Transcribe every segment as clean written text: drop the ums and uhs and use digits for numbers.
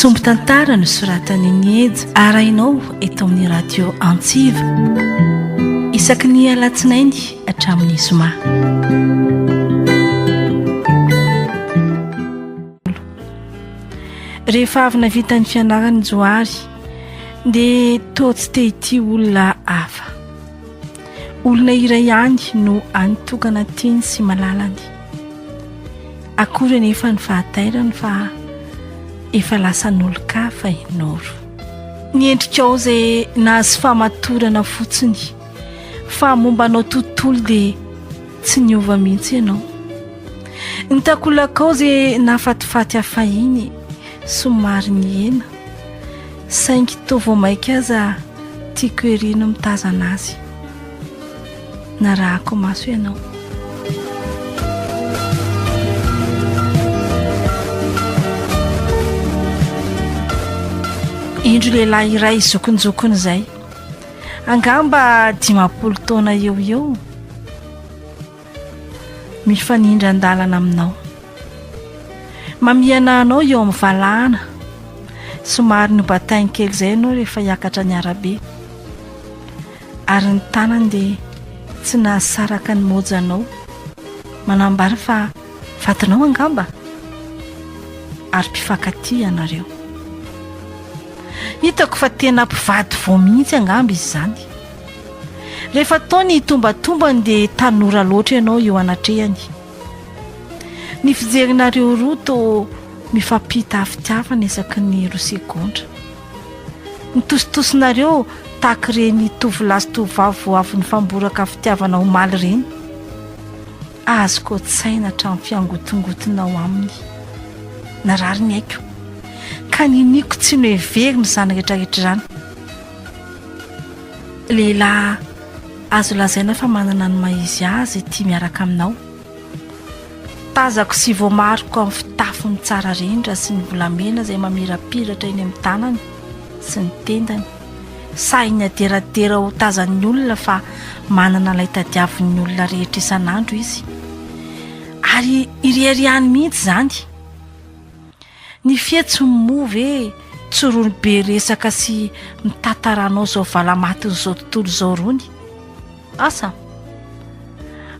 Sombo tantara nosoratan'i Ny Eja arahinao eto amin'ny radio Antsiva isaky ny alatsinainy hatramin'ny zoma. Rehefa avy navita ny fianarany Joary dia toa tsy te ity olona hafa. Olona iray ihany no anitokana tiany sy malalany. Akory nefa ny fahatairany fa efa lasa n'olo-kafa i Noro. Niendrikao izay nahazo fahamatorana fotsiny fa momba anao tontolo dia tsy niova mihitsy ianao. Nitakolakao izay nafatifaty afahiny somary nihena saingy toa vao maika aza tiako erino mitazana azy. Narahako maso ianao. Indro lehilahy iray zokonjokony izay angamba 50 taona eo mifanindra andalana aminao. Mamiana anao eo amin'ny valahana somary nobatainy kely izay ianao rehefa hiakatra ny arabe ary ny tanany dia tsy nahasaraka ny mojanao manambara fa vatinao angamba ary mpifankatia ianareo. Hitako fa tena mpivady vao mihitsy angamba izy izany. Rehefa taony tombatombany dia tanora loatra ianao eo anatrehany. Ny fijerinareo roa toa mifampita hafitiavana isaky ny 2 segondra. Ny tositosinareo tahaka ireny tovolahy sy tovovavy vao avy nifamboraka hafitiavana omaly ireny. Azoko tsaina hatramin'ny fiangotongotonao aminy. Narary ny haiko ka niniko tsy no heveriny izany rehetrarehetra izany. Lehilahy azo lazaina fa manana ny maizy azy tia miaraka aminao. Tazako sy voamariko amin'ny fitafiny tsara rindra sy ny volamena izay mamirapiratra eny amin'ny tanany sy ny tendany. Sainy aderadera ho tazan'ny olona fa manana ilay tadiavin'ny olona rehetra isan'andro izy. Ary iriariany mihitsy izany. Ny fietsy move tsorony be resaka sy mitantaranao izao valamaty izao tontolo izao rony.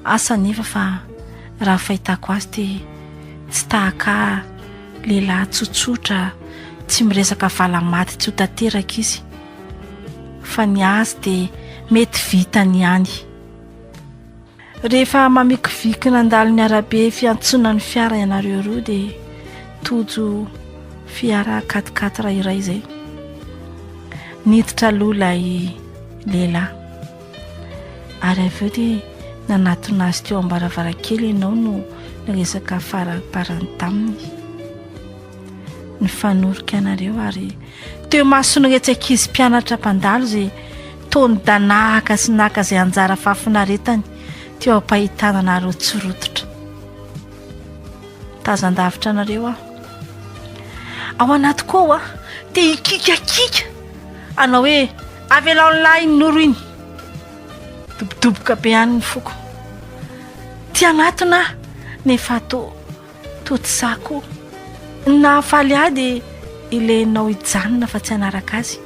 Asa nefa fa raha fahitako azy dia tsy tahaka lehilahy tsotsotra tsy miresaka valamaty tsy ho tanteraka izy. Fa ny azy dia mety vitany ihany. Rehefa mamikiviky nandalo ny arabe fiantsonany fiara ianareo roa dia tojo fiara 4x4 iray izay. Niditra aloha ilay lehilahy ary avy eo dia nanatona azy teo am-baravarakely ianao no niresaka faraparany taminy. Nifanorika ianareo ary teo masony retsakizy mpianatra mpandalo izay tony danahaka sy naka izay anjara fahafinaretany teo ampahitana anareo tsorototra. Tazan-davitra anareo ao anaty koa dia ikikakika anao hoe avela online Noro iny. Dobodoboka be ihany ny foko. Ty anatona nefa to tsy sako. Nahafaly ahy dia ilenao hijanona fa tsy hanaraka azy.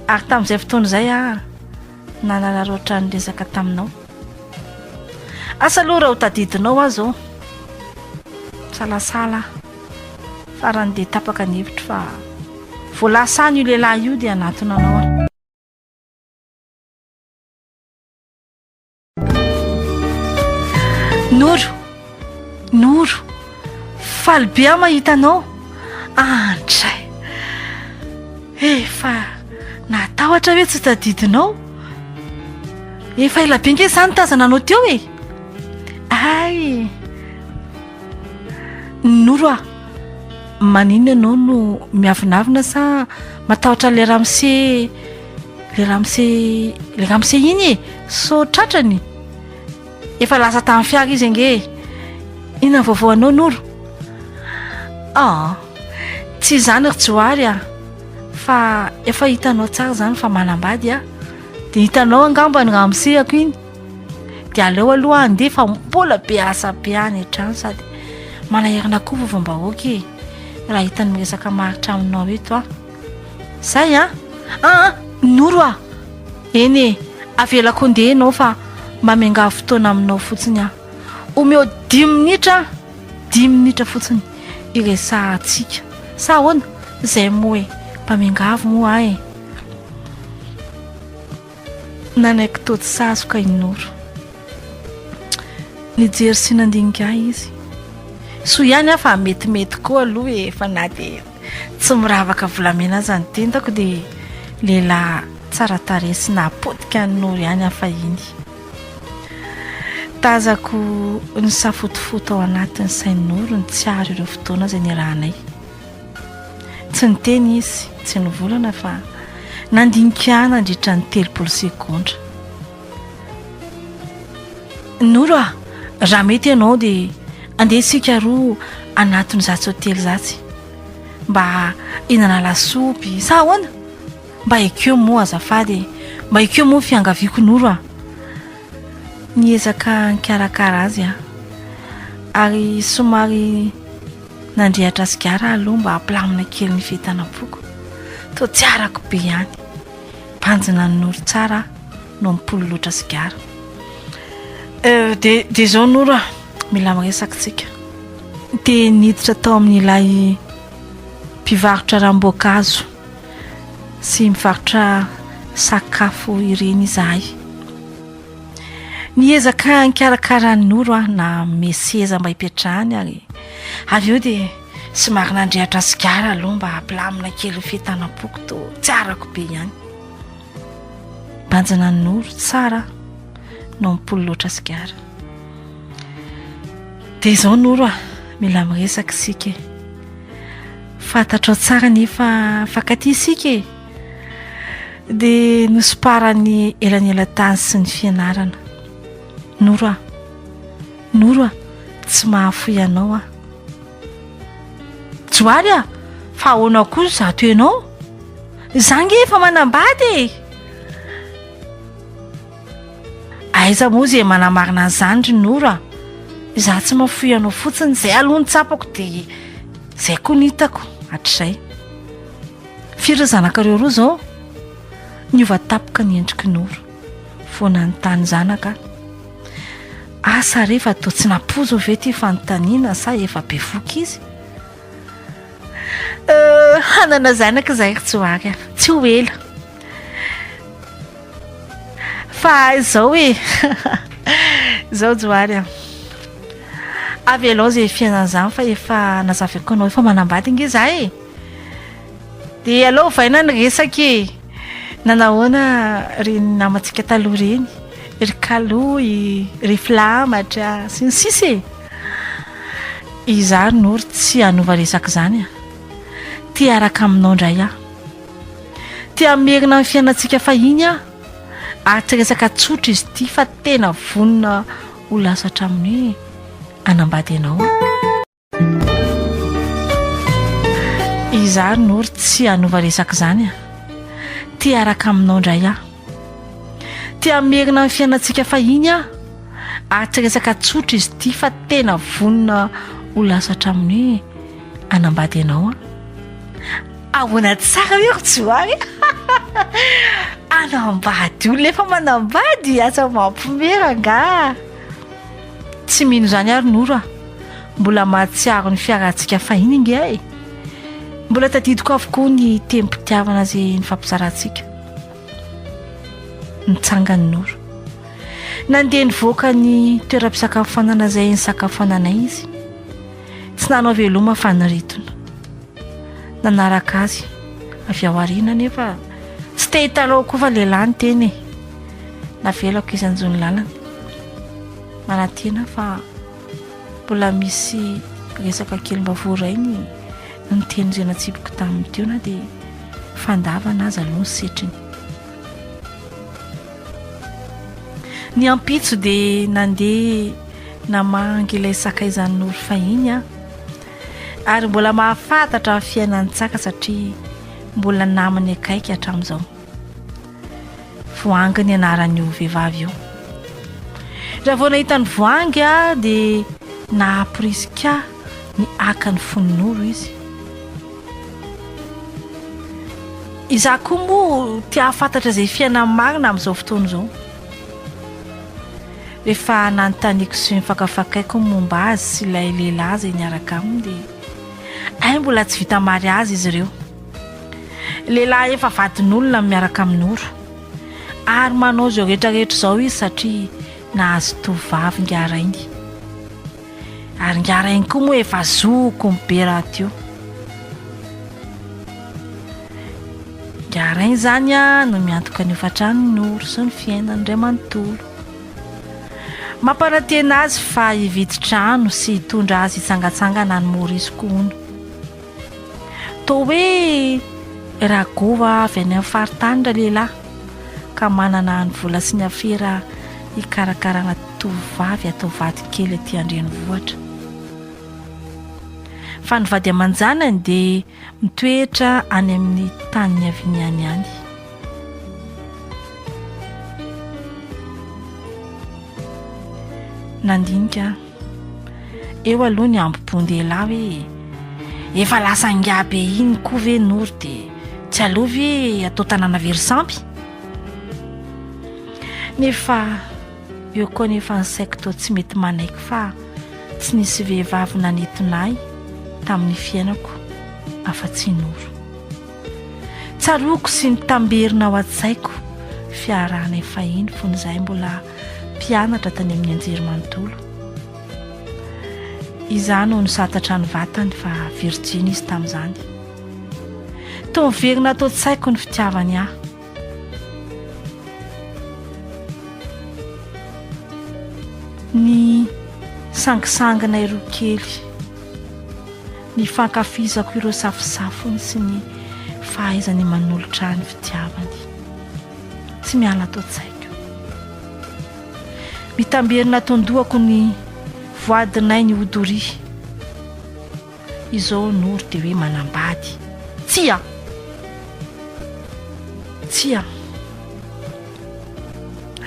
Ary tamin'izay fotoana izay nanararoatra ny resaka taminao. Asa aloha raha ho tadidinao azy zao. Salasala farany dia tapaka ny hevitra fa voalasany io lehilahy io dia anatona anao. Noro faly be aho mahita anao. Andray efa natahotra hoe tsy tadidinao. Efa ela be nge izany tazana anao teo e. Ay Noro manino ianao no miavinavina sa matahotra le ramose iny e so tratrany. Efa lasa tamin'ny fiara izy nge. Ina vaovao anao Noro? Tsy izany ry Joary fa efa hitanao tsara izany fa manambady dia hitanao angamba ny ramosehako iny. Dia aleo aloha andeha fa mbola be asa be any an-trano sady malahirana koa vovom-bahoaka e. raha hitany miresaka maritra aminao eto a. Zay a? Noro a. Eny avelako andeha ianao fa mba miangavy fotoana aminao fotsiny a. Omeo 10 minitra, 10 minitra fotsiny iresahantsika. Sa ahoana? Zay moa e, mba miangavy moa e. Nanaiky tody sasoka i Noro. Nijery sy nandinika izy. So ihany a fa metimety koa aloha e, fa na dia tsy miravaka volamena zany tentako dia lehilahy tsara tarehy sy napotika ny Noro ihany afa iny. Tazako ny safotofoto ao anatin'ny sain'ny Noro ny tsiaro ireo fotoana izay niarahanay. Tsy niteny izy, tsy nivolana fa nandinika nandritra ny 30 sekondra. Noro a, raha mety ianao dia andesika roa anatin'izatsy hôtely zatsy mba hinana lasopy sa ahoana? Mba ekeo moa azafady, mba ekeo moa fiangaviako Noro a. Niezaka nikarakara azy a, ary somary nandrehatra sigara aloha mba hampilamina kely ny fitanam-poko. Toa tsy arako be ihany, mpanjina ny Noro tsara no mipolo loatra sigara. De zao Noro a, mila miresaka tsika. Dia niditra tao amin'ilay mpivarotra ranom-boankazo sy mivarotra sakafo ireny izahay. Niezaka nikarakara ny Noro a, na meseza mba hipetrahany ary avy eo dia somary nandrehatra sigara aloha mba hampilamina kely fitanam-poko. Toa tsy arako be ihany, mbanjina ny Noro tsara no mipolo loatra sigara. Dia zao Noro a, mila miresaka isika e. Fantatrao tsara nefa fankaty isika e. Dia nosomparany elanela-tany sy ny fianarana. Noro a, Noro a, tsy mahafoy ianao a. Joary a, fa ahoana koa zato ianao? Zange efa manambady e. Aiza moa izay manamarina an'izany ry Noro a. Izaho tsy mahafoy ianao fotsiny, izay aloha ny tsapako dia izay koa nitako hatrizay. Firy zanakareo roa zao niova tapoka ny endriky Noro foana ny tany zanaka. Asa rehefa toa tsy napozo ve ty fanontaniana sa efa be voky izy? Hanana zanaka izay Joary a, tsy ho ela. Fa izao e izao Joary a, avy alao izay fiainana izany fa efa nazavako anao efa manambady nge izaho e. Dia alao vaina ny resaka e. Nanahoana ry namantsika taloha reny, ry kalohy, ry filamatra sy ny sisa e. Izaho ry Noro tsy hanova resaka izany a. Tia araka aminao indray aho. Tia merina ny fiainantsika fahiny aho. Ary tsy resaka tsotra izy ity fa tena vonona ho lasa hatramin'ny hoe anambady ianao. Izaho ry Noro tsy hanova resaka izany a. Tia araka aminao indray aho. Tia merina ny fiainantsika fahiny aho. Ary tsy resaka tsotra izy ity fa tena vonona ho lasa hatramin'ny hoe anambady ianao a. Ahoana tsara hoe Joary. Anambady olona efa manambady, asa mampimera nga. Tsy mino izany ary Noro a, mbola mahatsiaro ny fiarantsika fahiny nge e. Mbola tadidiko avokoa ny tem-pitiavana izay nifampizarantsika. Nitsangany Noro. Nandeha nivoaka ny toeram-pisakafoanana izay nisakafoananay izy. Tsy nanao veloma fa niritona. Nanaraka azy avy ao aoriana nefa tsy te hitalao koa fa lehilahy ny teny e. Navelako izy anjony lalana. Manantena fa mbola misy resaka kely mba voarainy ny teny izay natsipiko tamin'ny teo na dia fandavana azy aloha ny setriny. Ny ampitso dia nandeha namangy ilay sakaizan'ny Noro fahiny a. Ary mbola mahafantatra fiainan'ny tsaka satria mbola namany akaiky hatramin'izao. Voangy ny anaran'io vehivavy io. Raha vao nahita ny voangy a dia nahaporisika ny aka ny fon'ny Noro izy izaho koa moa tia hafantatra izay fiainana marina amin'izao fotoana izao. Rehefa nanontaniako sy mifakafakaiko momba azy sy ilay lehilahy izay niaraka aminy dia mbola tsy vita mariazy izy ireo. Lehilahy efa vadin'olona miaraka amin'ny Noro ary manao izao rehetrarehetra izao izy satria nahazo tovovavy ngarainy. Ary ngarainy koa moa efa zoko mibe raha teo. Ngarainy zany no miantoka ny hofatrano ny Noro sy ny fiainany iray manontolo. Mampanantena azy fa hividy trano sy hitondra azy hitsangatsangana ny Maurice kono. Toa hoe ragova avy any amin'ny faritany ra lehilahy ka manana ny vola sy ny afera hikarakarana tovovavy atao vady kely aty andrenivohitra. Fa ny vady aman-janany dia mitoetra any amin'ny tany niaviniany any. Nandinika eo aloha ny ambom-pondehilahy hoe efa lasa ngabe iny koa ve Noro dia tsy alovy hoe atao tanàna verisampy. Nefa eo koa nefa ny saiko toa tsy mety manaiky fa tsy nisy vehivavy nanentonay tamin'ny fiainako afa-tsy Noro. Tsaroako sy nitamberina ao an-tsaiko fiarahana fahiny fony izahay mbola mpianatra tany amin'ny anjerimanontolo. Izaho no nisatatra ny vatany fa Virginie izy tamin'izany. Toa miverina atao tsaiko ny fitiavany ahy. Ny sangisangana ireo kely, ny fankafizako ireo safosafony sy ny fahaizany manolotra ny fitiavany. Tsy miala atao tsaiko. Mitamberina tondohako ny voadinay ny odory. Izao Noro dia hoe manambady. Tsia!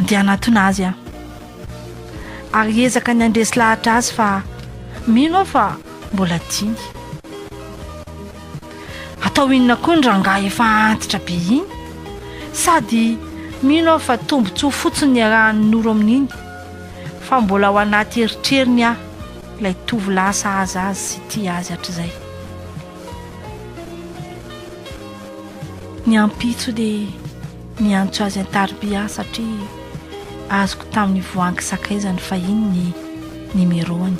Andeha anatona azy aho. Ary ezaka ny andresy lahatra azy fa mino aho fa mbola diny. Atao inona koa ny rangahy efa antitra be iny. Sady mino aho fa tombotsoa fotsiny ny arahan'ny Noro amin'iny. Fa mbola ao anaty eritreriny aho ilay tovolahy sahaza azy sy tia azy hatr'izay. Ny ampitso dia niantso azy an-tarobia satria azoko tamin'ny voangy sakaizany fahiny ny numéroany.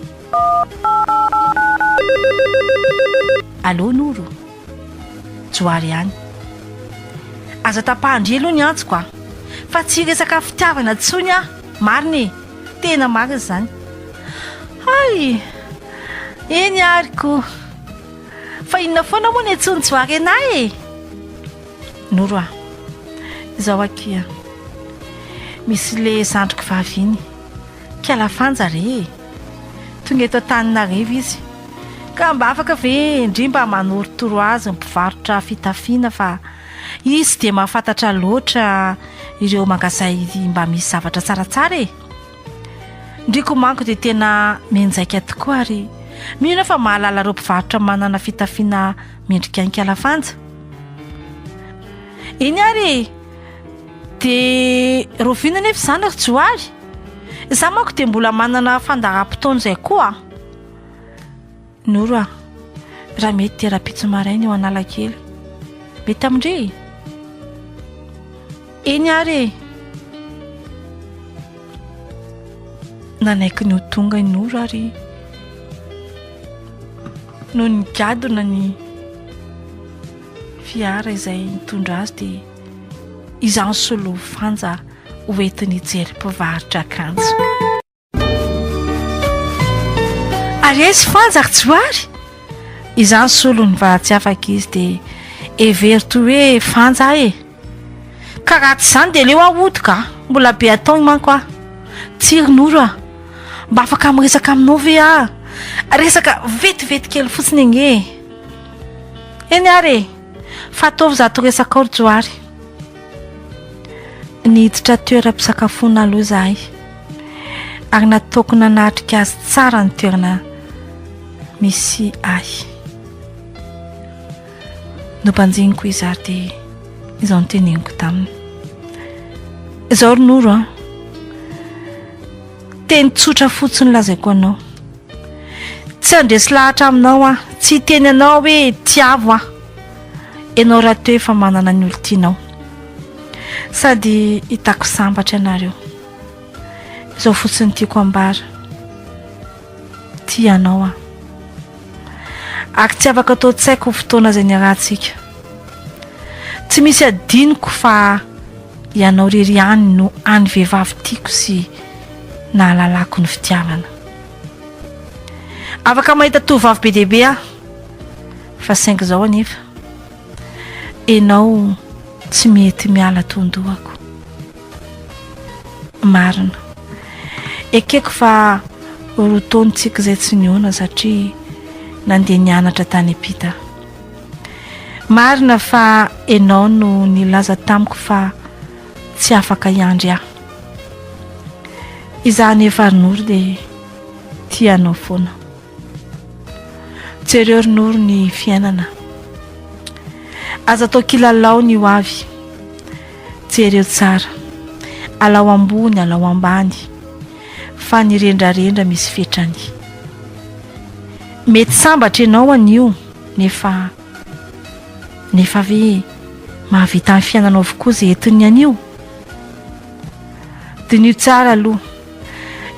Allô Noro? Joary ihany. Aza tapahandre aloha ny antsoko fa tsy resaka fitiavana tsony aho. Marina tena marina izany. Ay, eny ariko. Fa inona foana moa ny antsony Joary anay Noro izaho akia. Misy le zandriko vavy iny. Kialafanja re. Tonga eto Antananarivo izy. Ka mba afaka ve indrimba manorotoro azy mpivarotra fitafiana fa izy dia mahafantatra loatra ireo mangazay mba misy zavatra tsaratsara e. Ndriko manko dia tena menjaika tokoa ary mino fa mahalala ireo mpivarotra manana fitafiana mendrika ny kialafanja. Eny ary dia roviana nefa izany ry Joary. Izaho manko dia mbola manana fandaharam-potoana izay koa. Noro raha mety tera-pitso maraina eo Analakely. Mety amindre? Eny ary nanaiky ny ho tonga ny Noro ary no nigadona ny fiara izay nitondra azy dia izaho solo fanja hoentiny hijery mpivarotra akanjo. Ary aizy fanja ry Joary? Izaho solo ny vahatsy afaka izy dia everto hoe fanja e. Ka raha tsy izany dia leo ahodoka mbola be ataony manko aho. Tsiry Noro mba afaka miresaka aminao ve aho? Resaka vetivety kely fotsiny enge. Eny ary fa ataovy zato resaka ao ry Joary. Niditra toeram-pisakafoana aloha izahay ary nataoko nanatrika azy tsara ny toerana misy ahy. Nompanjiniko izy ary dia izao no teneniko taminy. Izao ry Noro a, teny tsotra fotsiny lazaiko anao. Tsy andresy lahatra aminao a, tsy teny anao hoe tiavo a. Ianao raha teo efa manana ny olo tianao, sady hitako sambatra ianareo. Izao fotsiny tiako ambara, tia anao a. Ary tsy afaka atao tsaiko fotoana izay niarantsika. Tsy misy adiniko fa ianao rery any no any vehivavy tiako sy nahalalako ny fitiavana. Afaka mahita tovovavy be dehibe a, fa saingy izao anefa ianao tsy mety miala tondohako. Marina, ekeko fa roa taontsika izay tsy niona satria nandeha nianatra tany ampita. Marina fa ianao no nilaza tamiko fa tsy afaka hiandry aho. Izaho nefa ry Noro dia tianao foana. Jereo ry Noro ny fiainana. Aza atao kilalao ny ho avy. Jereo tsara. Alao ambony, alao ambany. Fa ny rendrarendra misy fetrany. Mety sambatra ianao an'io, nefa ve mahavita ny fiainanao avokoa izay entiny an'io. Dinio tsara aloha.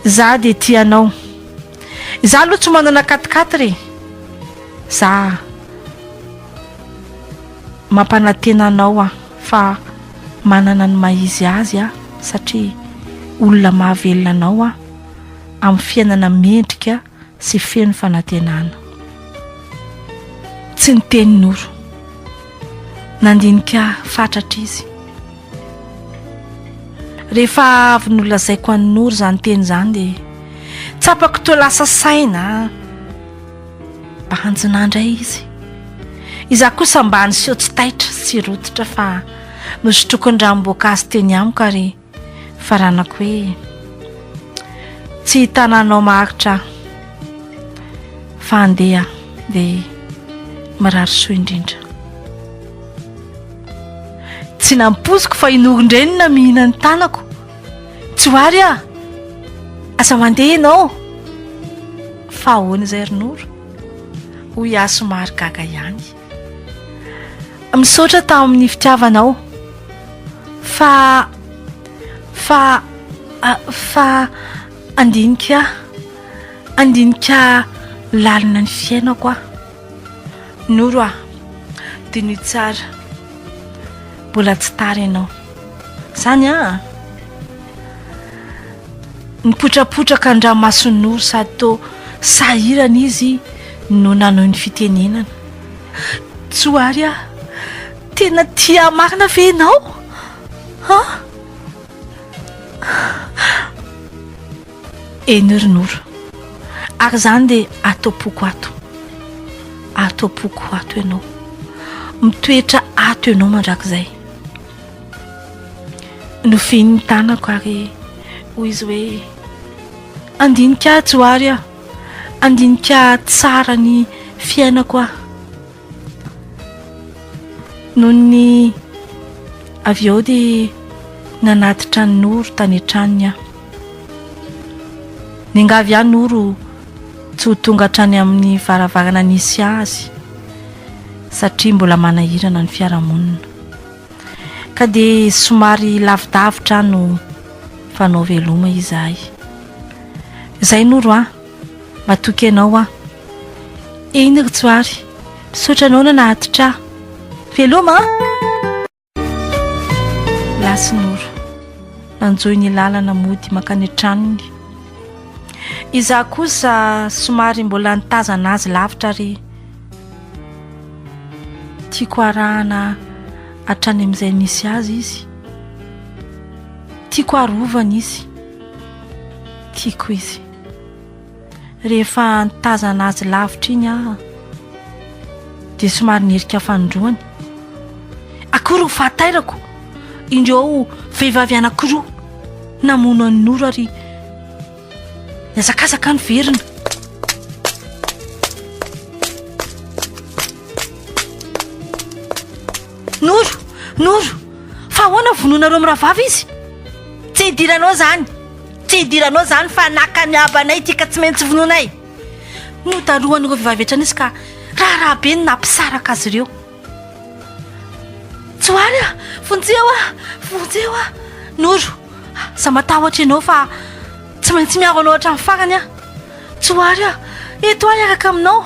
Za dia tianao. Za aloha tsy manana katikaty re. Za mampanantena anao a, fa manana ny maizy azy a, satria olona mahavelona anao a amin'ny fiainana mendrika sy feno fanantenana. Tsy ny teny Noro, nandinika fatratra izy. Rehefa avy nolazaiko an'ny Noro izany teny izany dia tsapako toa lasa saina. Banjina indray izy. Izaho kosa mba niseho tsy taitra sy rototra fa nosotroko ny ranom-boankazo teny amiko ary faranako hoe tsy hitananao maharitra fa andeha dia marary soa indrindra. Tsy nampoziko fa inogondreny na mihina ny tanako. Tsy hoary a, asa mandeha ianao. Fa ahoana izay ry Noro? Hoy aho somary gaga ihany. Misaotra tamin'ny fitiavanao. Fa andinika lalina ny fiainako a. Noro a, dinio tsara. Mbola tsy tara ianao. Zany a. Nipotrapotraka ny ranomason'ny Noro sady toa sahirana izy no nanao ny fitenenana. Tsy hoary a, tena tia marina ve ianao? Ha? Eny ry Noro. Ary izany dia atao-poko ato. Atao-poko ato ianao. Mitoetra ato ianao mandrakizay. Nofiny ny tanako ary hoy izy hoe andinika tsy hoary a, andinika tsara ny fiainako a. Noho ny avy eo dia nanatitra ny Noro tany an-tranony a. Ningavy ihany Noro tsy ho tonga hatrany amin'ny varavarana nisy azy satria mbola manahirana ny fiarahamonina. Ka dia somary lavidavitra no fanao veloma izahay. Izay Noro a, matoky ianao a. Eny ry tsoary, misaotra anao na nahatitra veloma a. Lasy Noro, nanjoy ny lalana mody makany an-tranony. Izaho kosa somary mbola nitazana azy lavitra ary tiako arahana hatrany amin'izay nisy azy izy. Tiako arovana izy. Tiako izy. Rehefa nitazana azy lavitra iny aho dia somary nirika fanondroany. Akory ho fatairako indreo vehivavy anankiroa namono an'ny Noro ary niazakazaka ny verina. Noro, Noro, fa ahoana vononareo amirahavavy izy? Tsy hidiranao zany, tsy hidiranao zany fa nakamiabanay ity ka tsy maintsy vononay. Notarohan'ireo vehivavy hatranisy ka raha be ny nampisaraka azy ireo. Tsoary a, vonjeo a. Noro, za matahotra ianao fa tsy maintsy miaro anao hatramin'ny farany a. Tsoary a, eto ahy araka aminao.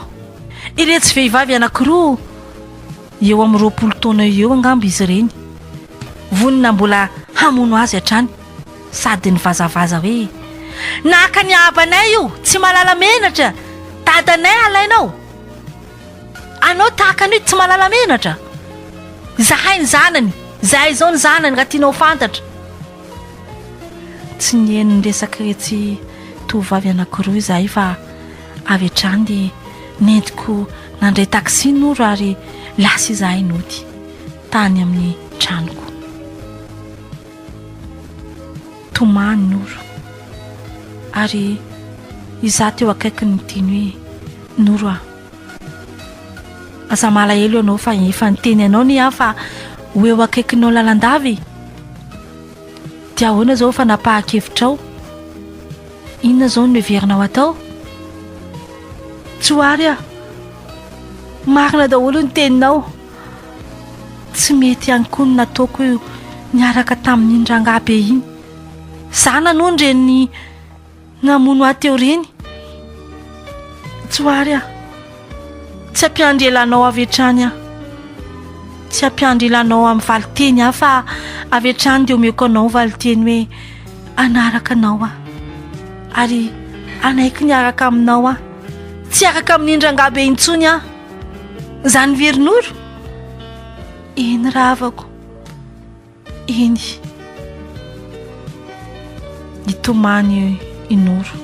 Iretsy vehivavy anankiroa eo amin'ny 20 taona eo angamba izy ireny. Vonona mbola hamono azy hatrany, sady ny vazavaza hoe naka ny abanay io, tsy malala menatra, dadanay alainao. Anao tahakany tsy malala menatra. Zahay ny zanany, zahay zao ny zanany raha tianao fantatra. Tsy nieny ny resaka retsy tovavy anankiroa izahay fa avy hatrany dia nentiko nandray taksi Noro ary lasa izahay nody tany amin'ny tranoko. Tomany Noro ary izaho teo akaiky ny tiny hoe Noro a, asa malahelo ianao fa efa niteny anao ny aho fa ho eo akaikinao lalandavy. Dia ahoana zao fa napahakevitra inona zao no heverinao atao? Tsoary a, marina daholo ny teninao. Tsy mety ihany koa ny nataoko io niaraka tamin'iny rangahy iny. Zana no ndreny namono ahy teo reny. Tsoary a, tsy ampiandrelanao avy hatrany a. Tsy ampiandrelanao amin'ny valiteny aho fa avy hatrany dia omeko anao valiteny hoe anaraka anao a. Ary anaiky niaraka aminao a. Tsy araka amin'iny rangahy be intsony a. Zany very Noro. Eny ravako. Eny. Nitomany i Noro.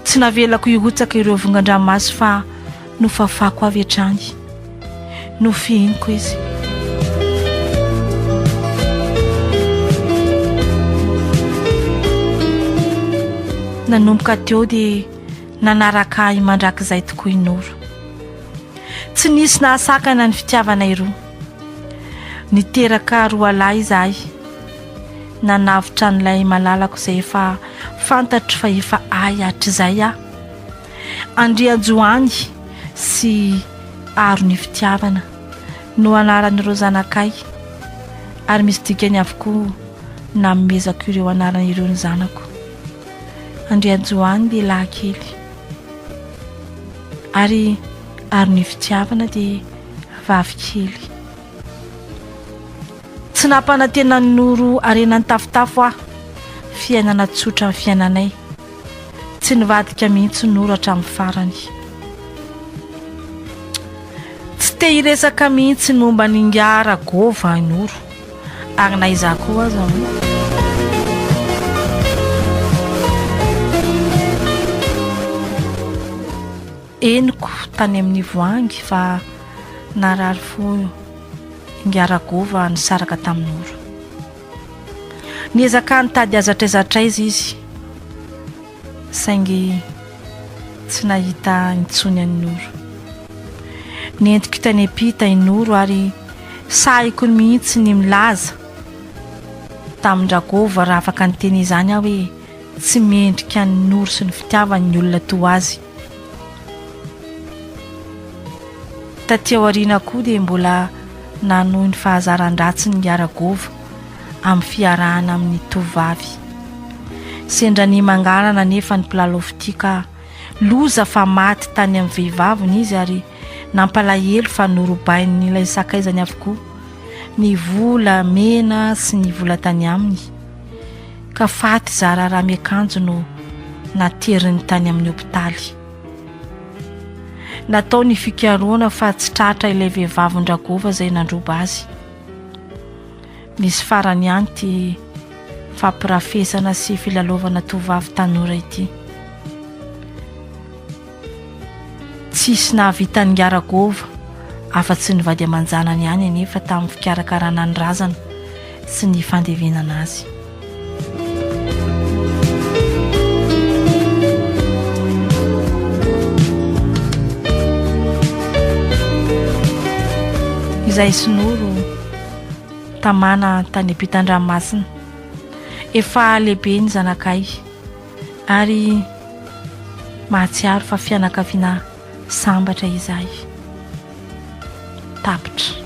Tsy navelako irotsaka ireo vongan-dranomasy fa nofafako avy hatrany. Nofihiniko izy. Nanomboka teo dia nanaraka ahy mandrakizay tokoa i Noro. Tsy nisy nahasakana ny fitiavanay roa. Niteraka roa lahy izahay. Nanavitra n'ilay malalako izay efa fantatro fa efa ahy hatr'izay aho. Andriajoany sy Arony fitiavana no anaran'ireo zanakay, ary misy dikany avokoa namezako ireo anaran'ireo ny zanako. Andriajoany dia lahy kely, ary Arony fitiavana dia vavy kely. Tsy nampanantena ny Noro arenany tafotafo aho. Fiainana tsotra amin'ny fiainanay. Tsy nivadika mihitsy Noro hatramin'ny farany. Tsy te hiresaka mihitsy momba ny ngara gova Noro, ary na izaho koa aza eniko tany amin'ny voangy fa narary fo ngara gova nisaraka tamin'ny Noro. Niezaka nitady azatraizatraiza izy, saingy tsy nahita intsony an'ny Noro. Nentiko tany apita i Noro ary sahiko mihitsy ny milaza tamin'ny Dragova raha afaka niteny izany aho hoe tsy mendrika ny Noro sy ny fitiavany ny olona toa azy. Taty aoriana koa dia mbola nanohy ny fahazaran-dratsy ny Aragova amin'ny fiarahana amin'ny tovavy. Sendra ny mangarana nefa ny mpilaloftika loza fa maty tany amin'ny vehivaviny izy ary nampalahelo fa norobainy ilay sakaizany avokoa ny vola mena sy ny vola tany aminy. Ka faty zara raha miakanjo no nateriny tany amin'ny hopitaly. Natao ny fikaroana fa tsy tratra ilay vehivavy Dragova izay nandroba azy. Misy farany ihany ty fampirafesana sy filalovana tovavy tanora ity. Tsisy nahavita ny Aragova afa-tsy ny vady aman-janany ihany anefa tamin'ny fikarakarana ny razana sy ny fandevenana azy. Izay sy Noro tamana tany ampitan-dranomasina. Efa lehibe ny zanakay ary mahatsiaro fa fianakaviana sambatra izahay. Tapitra.